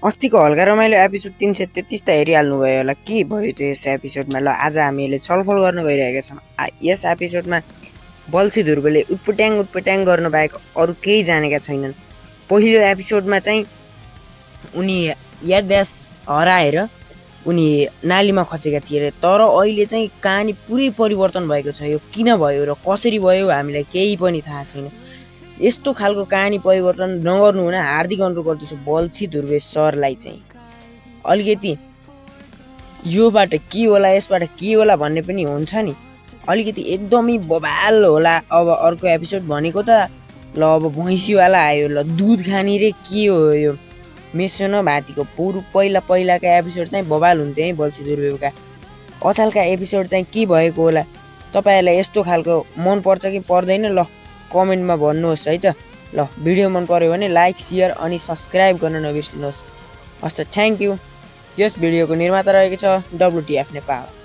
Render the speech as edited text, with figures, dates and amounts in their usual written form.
अस्तिको हल्का रमाइलो एपिसोड 333 त हेरिहाल्नु भयो होला। के भयो त्यो यस एपिसोडमा? ल आज हामीले छलफल गर्न गइरहेका छौँ। यस एपिसोडमा बल्छी ध्रुवले उटपट्याङ गर्नु बाहेक अरू केही जानेका छैनन्। पहिलो एपिसोडमा चाहिँ उनी याददास हराएर उनी नालीमा खसेका थिए, तर अहिले चाहिँ कहानी पुरै परिवर्तन भएको छ। यो किन भयो र कसरी भयो हामीलाई केही पनि थाहा छैन। यस्तो खालको कहानी परिवर्तन नगर्नु हुन हार्दिक अनुरोध गर्दछु बल्छी ध्रुवे सरलाई। चाहिँ अलिकति योबाट के होला यसबाट के होला भन्ने पनि हुन्छ नि, अलिकति एकदमै बबाल होला। अब अर्को एपिसोड भनेको त ल अब भैँसीवाला आयो, ल दुध खाने रे के हो यो मेसो न भातीको पहिलाका एपिसोड चाहिँ बबाल हुन्थ्यो है बल्छी ध्रुवेका। अचालका एपिसोड चाहिँ के भएको होला? तपाईँहरूलाई यस्तो खालको मन पर्छ कि पर्दैन? ल कमेन्टमा भन्नुहोस् है त। ल भिडियो मन पर्यो भने लाइक सेयर अनि सब्सक्राइब गर्न नबिर्सिनुहोस्। हस् त, थ्याङ्क यू। यस भिडियोको निर्माता रहेको छ WTF नेपाल।